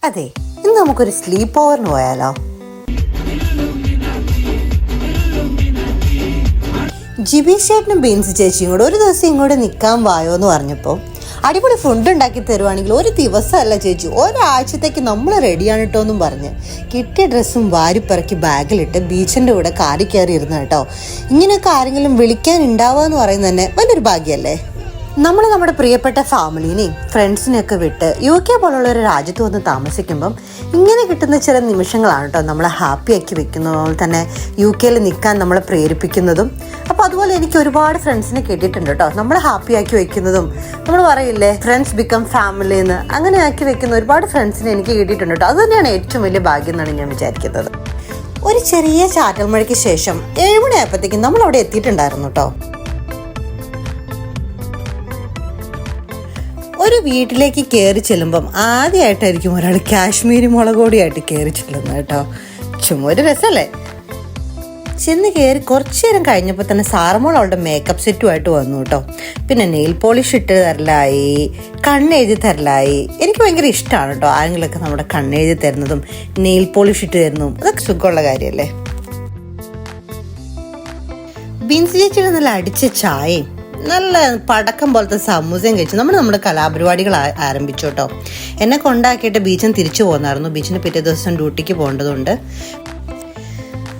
അതെ, ഇന്ന് നമുക്കൊരു സ്ലീപ്പ് ഓവറിന് പോയാലോ? ജിബി ചേട്ടനും ബീൻസ് ചേച്ചിയും കൂടെ ഒരു ദിവസം ഇങ്ങോട്ട് നിൽക്കാൻ വായോ എന്ന് പറഞ്ഞപ്പോൾ അടിപൊളി ഫുഡ് ഉണ്ടാക്കി തരുവാണെങ്കിൽ ഒരു ദിവസമല്ല ചേച്ചി, ഒരാഴ്ചത്തേക്ക് നമ്മൾ റെഡിയാണ് കേട്ടോ എന്നും പറഞ്ഞ് കിട്ടിയ ഡ്രസ്സും വാരിപ്പിറക്കി ബാഗിലിട്ട് ബീച്ചിൻ്റെ കൂടെ കാറി കയറി ഇരുന്ന് കേട്ടോ. ഇങ്ങനെയൊക്കെ ആരെങ്കിലും വിളിക്കാൻ ഉണ്ടാവുക എന്ന് പറയുന്നത് തന്നെ വലിയൊരു ഭാഗ്യമല്ലേ. നമ്മൾ നമ്മുടെ പ്രിയപ്പെട്ട ഫാമിലീനെയും ഫ്രണ്ട്സിനെയൊക്കെ വിട്ട് UK പോലുള്ള ഒരു രാജ്യത്ത് വന്ന് താമസിക്കുമ്പം ഇങ്ങനെ കിട്ടുന്ന ചില നിമിഷങ്ങളാണ് കേട്ടോ നമ്മളെ ഹാപ്പിയാക്കി വെക്കുന്നതുപോലെ തന്നെ UK നിൽക്കാൻ നമ്മളെ പ്രേരിപ്പിക്കുന്നതും. അപ്പോൾ അതുപോലെ എനിക്ക് ഒരുപാട് ഫ്രണ്ട്സിനെ കേട്ടിട്ടുണ്ട് കേട്ടോ, നമ്മളെ ഹാപ്പിയാക്കി വെക്കുന്നതും. നമ്മൾ പറയില്ലേ ഫ്രണ്ട്സ് ബിക്കം ഫാമിലി എന്ന്, അങ്ങനെ ആക്കി വെക്കുന്ന ഒരുപാട് ഫ്രണ്ട്സിനെ എനിക്ക് കേട്ടിട്ടുണ്ട് കേട്ടോ. അത് തന്നെയാണ് ഏറ്റവും വലിയ ഭാഗ്യം എന്നാണ് ഞാൻ വിചാരിക്കുന്നത്. ഒരു ചെറിയ ചാറ്റൽ മഴയ്ക്ക് ശേഷം 7 മണിയായപ്പോഴത്തേക്കും നമ്മൾ അവിടെ എത്തിയിട്ടുണ്ടായിരുന്നു കേട്ടോ. ഒരു വീട്ടിലേക്ക് കയറി ചെല്ലുമ്പം ആദ്യമായിട്ടായിരിക്കും ഒരാൾ കാശ്മീരി മുളക് പൊടിയായിട്ട് കയറി ചെല്ലുന്നത് കേട്ടോ. ചുമ്മാ ഒരു രസമല്ലേ. ചെന്ന് കയറി കുറച്ചു നേരം കഴിഞ്ഞപ്പോൾ തന്നെ സാറമോൾ അവളുടെ മേക്കപ്പ് സെറ്റുമായിട്ട് വന്നു കേട്ടോ. പിന്നെ നെയിൽ പോളിഷ് ഇട്ട് തരലായി, കണ്ണെഴുതി തരലായി. എനിക്ക് ഭയങ്കര ഇഷ്ടമാണ് കേട്ടോ ആരെങ്കിലുമൊക്കെ നമ്മുടെ കണ്ണെഴുതി തരുന്നതും നെയിൽ പോളിഷ് ഇട്ട് തരുന്നതും. അതൊക്കെ സുഖമുള്ള കാര്യമല്ലേ. ബീൻസ് ചേച്ചിയുടെ നല്ല അടിച്ച ചായയും നല്ല പടക്കം പോലത്തെ സമൂസയും കഴിച്ച് നമ്മുടെ കലാപരിപാടികൾ ആരംഭിച്ചു കേട്ടോ. എന്നെ കൊണ്ടാക്കിയിട്ട് ബീച്ചിൽ തിരിച്ചു പോകുന്നായിരുന്നു. ബീച്ചിന് പിറ്റേ ദിവസം ഡ്യൂട്ടിക്ക് പോകേണ്ടതുണ്ട്.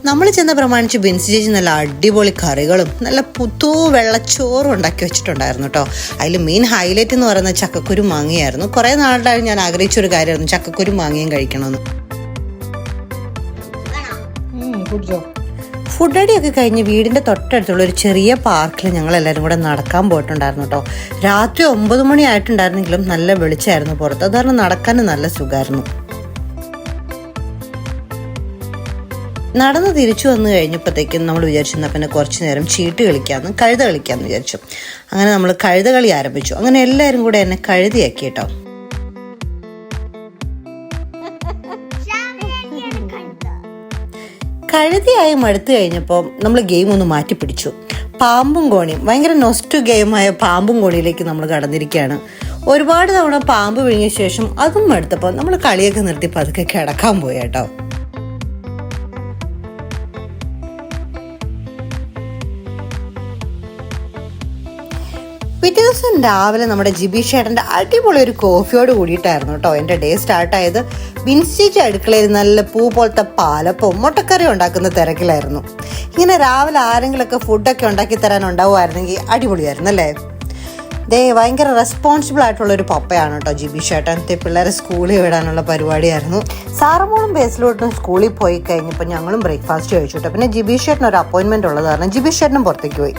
നമ്മൾ ചെന്ന പ്രമാണിച്ച് ബിൻസി ചേച്ചി നല്ല അടിപൊളി കറികളും നല്ല പുത്തൂ വെള്ളച്ചോറും ഉണ്ടാക്കി വെച്ചിട്ടുണ്ടായിരുന്നു കേട്ടോ. അതിൽ മെയിൻ ഹൈലൈറ്റ് എന്ന് പറയുന്നത് ചക്കക്കുരു മാങ്ങയായിരുന്നു. കുറേ നാളായി ഞാൻ ആഗ്രഹിച്ചൊരു കാര്യമായിരുന്നു ചക്കക്കുരു മാങ്ങയും കഴിക്കണമെന്ന്. ഫുഡ് അടിയൊക്കെ കഴിഞ്ഞ് വീടിൻ്റെ തൊട്ടടുത്തുള്ള ഒരു ചെറിയ പാർക്കിൽ ഞങ്ങൾ എല്ലാവരും കൂടെ നടക്കാൻ പോയിട്ടുണ്ടായിരുന്നു കേട്ടോ. രാത്രി 9 മണി ആയിട്ടുണ്ടായിരുന്നെങ്കിലും നല്ല വെളിച്ചമായിരുന്നു പുറത്ത്. അത് കാരണം നടക്കാനും നല്ല സുഖമായിരുന്നു. നടന്ന് തിരിച്ചു വന്നു കഴിഞ്ഞപ്പോഴത്തേക്കും നമ്മൾ വിചാരിച്ചിരുന്ന പിന്നെ കുറച്ച് നേരം ചീട്ട് കളിക്കാമെന്ന്, കഴുത കളിക്കാമെന്ന് വിചാരിച്ചു. അങ്ങനെ നമ്മൾ കഴുത കളി ആരംഭിച്ചു. അങ്ങനെ എല്ലാവരും കൂടെ എന്നെ കഴുതിയാക്കി കേട്ടോ. കഴുതിയായി മടുത്തു കഴിഞ്ഞപ്പോൾ നമ്മൾ ഗെയിം ഒന്ന് മാറ്റി പിടിച്ചു. പാമ്പും കോണിയും, ഭയങ്കര നൊസ്റ്റു ഗെയിമായ പാമ്പും കോണിയിലേക്ക് നമ്മൾ കടന്നിരിക്കുകയാണ്. ഒരുപാട് തവണ പാമ്പ് വിഴുങ്ങിയ ശേഷം അതും മടുത്തപ്പോൾ നമ്മൾ കളിയൊക്കെ നിർത്തി പതുക്കെ കിടക്കാൻ പോയി കേട്ടോ. പിറ്റേ ദിവസം രാവിലെ നമ്മുടെ ജിബി ചേട്ടൻ്റെ അടിപൊളി ഒരു കോഫിയോട് കൂടിയിട്ടായിരുന്നു കേട്ടോ എൻ്റെ ഡേ സ്റ്റാർട്ടായത്. ബിൻസിച്ച് അടുക്കളയിൽ നല്ല പൂ പോലത്തെ പാലപ്പവും മുട്ടക്കറി ഉണ്ടാക്കുന്ന തിരക്കിലായിരുന്നു. ഇങ്ങനെ രാവിലെ ആരെങ്കിലുമൊക്കെ ഫുഡൊക്കെ ഉണ്ടാക്കി തരാൻ ഉണ്ടാവുമായിരുന്നെങ്കിൽ അടിപൊളിയായിരുന്നു അല്ലേ. ഭയങ്കര റെസ്പോൺസിബിൾ ആയിട്ടുള്ളൊരു പപ്പയാണ് കേട്ടോ ജിബി ചേട്ടൻ. പിള്ളേരെ സ്കൂളിൽ വിടാനുള്ള പരിപാടിയായിരുന്നു. സാറമോളും ബേസിലോട്ടും സ്കൂളിൽ പോയി കഴിഞ്ഞപ്പോൾ ഞങ്ങളും ബ്രേക്ക്ഫാസ്റ്റ് കഴിച്ചു കേട്ടോ. പിന്നെ ജിബി ചേട്ടന് ഒരു അപ്പോയിൻമെൻ്റ് ഉള്ളത് കാരണം ജിബി ചേട്ടനും പുറത്തേക്ക് പോയി.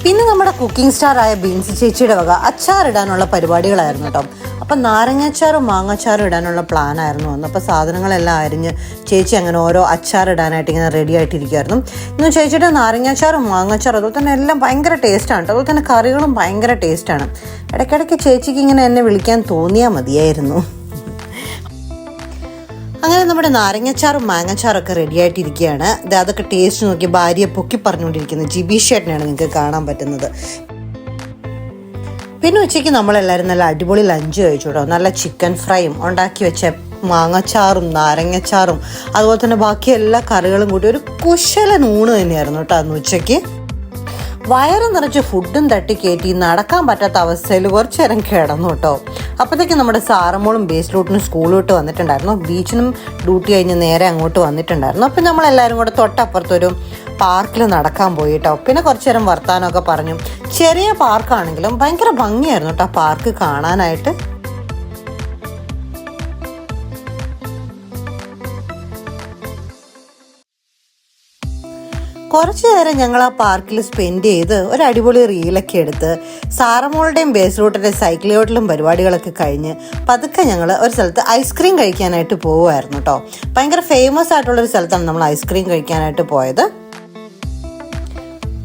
പിന്നെ നമ്മുടെ കുക്കിംഗ് സ്റ്റാർ ആയ ബീൻസി ചേച്ചിയുടെ വക അച്ചാറിടാനുള്ള പരിപാടികളായിരുന്നു കേട്ടോ. അപ്പം നാരങ്ങാച്ചാറും മാങ്ങാച്ചാറും ഇടാനുള്ള പ്ലാൻ ആയിരുന്നു വന്നു. അപ്പോൾ സാധനങ്ങളെല്ലാം അരിഞ്ഞ് ചേച്ചി അങ്ങനെ ഓരോ അച്ചാറിടാനായിട്ട് ഇങ്ങനെ റെഡി ആയിട്ടിരിക്കുമായിരുന്നു. ഇന്ന് ചേച്ചിയുടെ നാരങ്ങാച്ചാറും മാങ്ങാച്ചാറും അതുപോലെ തന്നെ എല്ലാം ഭയങ്കര ടേസ്റ്റാണ് കേട്ടോ. അതുപോലെ തന്നെ കറികളും ഭയങ്കര ടേസ്റ്റാണ്. ഇടയ്ക്കിടയ്ക്ക് ചേച്ചിക്ക് ഇങ്ങനെ എന്നെ വിളിക്കാൻ തോന്നിയാൽ മതിയായിരുന്നു. അങ്ങനെ നമ്മുടെ നാരങ്ങാച്ചാറും മാങ്ങാച്ചാറും ഒക്കെ റെഡി ആയിട്ടിരിക്കുകയാണ്. അതൊക്കെ ടേസ്റ്റ് നോക്കി ഭാര്യയെ പൊക്കി പറഞ്ഞുകൊണ്ടിരിക്കുന്നത് ജിബി ചേട്ടനെയാണ് നിങ്ങൾക്ക് കാണാൻ പറ്റുന്നത്. പിന്നെ ഉച്ചയ്ക്ക് നമ്മളെല്ലാവരും നല്ല അടിപൊളി ലഞ്ച് കഴിച്ചു കേട്ടോ. നല്ല ചിക്കൻ ഫ്രൈയും ഉണ്ടാക്കി വെച്ച മാങ്ങാച്ചാറും നാരങ്ങാച്ചാറും അതുപോലെ തന്നെ ബാക്കി എല്ലാ കറികളും കൂടി ഒരു കുശലൻ ഊണ് തന്നെയായിരുന്നു കേട്ടോ അന്ന് ഉച്ചയ്ക്ക്. വയറ് നിറച്ച് ഫുഡും തട്ടിക്കയറ്റി നടക്കാൻ പറ്റാത്ത അവസ്ഥയിൽ കുറച്ചു നേരം കിടന്നു കേട്ടോ. അപ്പോഴത്തേക്കും നമ്മുടെ സാറമോളും ബേസിലോട്ടിനും സ്കൂൾ വിട്ട് വന്നിട്ടുണ്ടായിരുന്നു. ബീച്ചിനും ഡ്യൂട്ടി കഴിഞ്ഞ് നേരെ അങ്ങോട്ട് വന്നിട്ടുണ്ടായിരുന്നു. അപ്പം നമ്മളെല്ലാവരും കൂടെ തൊട്ടപ്പുറത്തൊരു പാർക്കിൽ നടക്കാൻ പോയി കേട്ടോ. പിന്നെ കുറച്ചു നേരം വർത്താനമൊക്കെ പറഞ്ഞു. ചെറിയ പാർക്കാണെങ്കിലും ഭയങ്കര ഭംഗിയായിരുന്നു കേട്ടോ പാർക്ക് കാണാനായിട്ട്. കുറച്ചു നേരം ഞങ്ങൾ ആ പാർക്കിൽ സ്പെൻഡ് ചെയ്ത് ഒരു അടിപൊളി റീലൊക്കെ എടുത്ത് സാറമോളുടെയും ബേസ് റൂട്ടിൻ്റെ സൈക്കിൾ ചോട്ടിലും പരിപാടികളൊക്കെ കഴിഞ്ഞ് പതുക്കെ ഞങ്ങൾ ഒരു സ്ഥലത്ത് ഐസ്ക്രീം കഴിക്കാനായിട്ട് പോവുമായിരുന്നു കേട്ടോ. ഭയങ്കര ഫേമസ് ആയിട്ടുള്ളൊരു സ്ഥലത്താണ് നമ്മൾ ഐസ്ക്രീം കഴിക്കാനായിട്ട് പോയത്.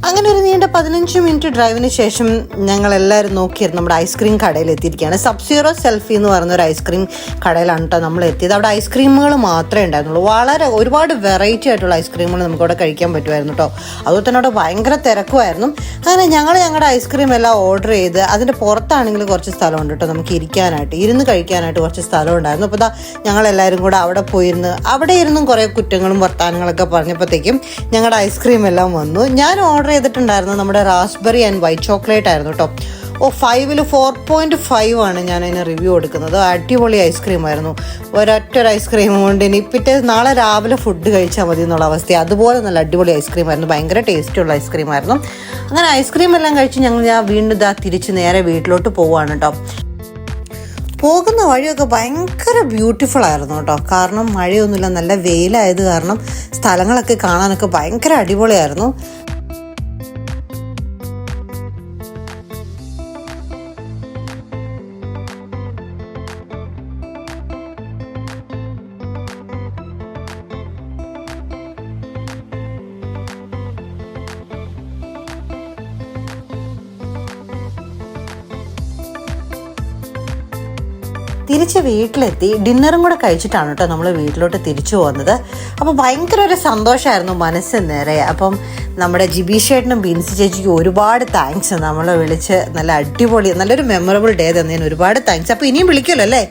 അങ്ങനെ അങ്ങനെ ഒരു നീണ്ട 15 മിനിറ്റ് ഡ്രൈവിന് ശേഷം ഞങ്ങൾ എല്ലാവരും നോക്കിയിരുന്നു നമ്മുടെ ഐസ്ക്രീം കടയിൽ എത്തിയിരിക്കുകയാണ്. സബ്സീറോ സെൽഫി എന്ന് പറയുന്ന ഒരു ഐസ്ക്രീം കടയിലാണ് കേട്ടോ നമ്മൾ എത്തിയത്. അവിടെ ഐസ്ക്രീമുകൾ മാത്രമേ ഉണ്ടായിരുന്നുള്ളൂ. ഒരുപാട് വെറൈറ്റി ആയിട്ടുള്ള ഐസ്ക്രീമുകൾ നമുക്കവിടെ കഴിക്കാൻ പറ്റുമായിരുന്നു കേട്ടോ. അതുപോലെ തന്നെ അവിടെ ഭയങ്കര തിരക്കുമായിരുന്നു. അങ്ങനെ ഞങ്ങളുടെ ഐസ്ക്രീം എല്ലാം ഓർഡർ ചെയ്ത് അതിൻ്റെ പുറത്താണെങ്കിൽ കുറച്ച് സ്ഥലമുണ്ട് കേട്ടോ നമുക്ക് ഇരുന്ന് കഴിക്കാനായിട്ട് കുറച്ച് സ്ഥലം ഉണ്ടായിരുന്നു. അപ്പോൾ ഞങ്ങളെല്ലാവരും കൂടെ അവിടെ പോയിരുന്ന് അവിടെ ഇരുന്നും കുറേ കുറ്റങ്ങളും വർത്താനങ്ങളൊക്കെ പറഞ്ഞപ്പോഴത്തേക്കും ഞങ്ങളുടെ ഐസ്ക്രീം എല്ലാം വന്നു. ഞാൻ ഓർഡർ ചെയ്തിട്ടുണ്ടായിരുന്നു നമ്മുടെ റാസ്ബെറി ആൻഡ് വൈറ്റ് ചോക്ലേറ്റ് ആയിരുന്നു കേട്ടോ. 5ൽ 4.5 ആണ് ഞാൻ അതിന് റിവ്യൂ കൊടുക്കുന്നത്. അടിപൊളി ഐസ്ക്രീം ആയിരുന്നു. ഒരൊറ്റൊരു ഐസ്ക്രീം കൊണ്ട് ഇനി നാളെ രാവിലെ ഫുഡ് കഴിച്ചാൽ മതി എന്നുള്ള അവസ്ഥ. അതുപോലെ നല്ല അടിപൊളി ഐസ്ക്രീം ആയിരുന്നു. ഭയങ്കര ടേസ്റ്റുള്ള ഐസ്ക്രീം ആയിരുന്നു. അങ്ങനെ ഐസ്ക്രീം എല്ലാം കഴിച്ച് ഞാൻ വീണ്ടും തിരിച്ച് നേരെ വീട്ടിലോട്ട് പോവുകയാണ് കേട്ടോ. പോകുന്ന വഴിയൊക്കെ ഭയങ്കര ബ്യൂട്ടിഫുൾ ആയിരുന്നു കേട്ടോ. കാരണം മഴയൊന്നുമില്ല, നല്ല വെയിലായത് കാരണം സ്ഥലങ്ങളൊക്കെ കാണാനൊക്കെ ഭയങ്കര അടിപൊളിയായിരുന്നു. തിരിച്ച് വീട്ടിലെത്തി ഡിന്നറും കൂടെ കഴിച്ചിട്ടാണ് കേട്ടോ നമ്മൾ വീട്ടിലോട്ട് തിരിച്ചു പോകുന്നത്. അപ്പോൾ ഭയങ്കര ഒരു സന്തോഷമായിരുന്നു മനസ്സ് നിറയെ. അപ്പം നമ്മുടെ ജിബീഷേട്ടനും ബിൻസി ചേച്ചിക്കും ഒരുപാട് താങ്ക്സ്. നമ്മളെ വിളിച്ച് നല്ല അടിപൊളി നല്ലൊരു മെമ്മറബിൾ ഡേ തന്നതിന് ഒരുപാട് താങ്ക്സ്. അപ്പോൾ ഇനിയും വിളിക്കുമല്ലോ അല്ലേ?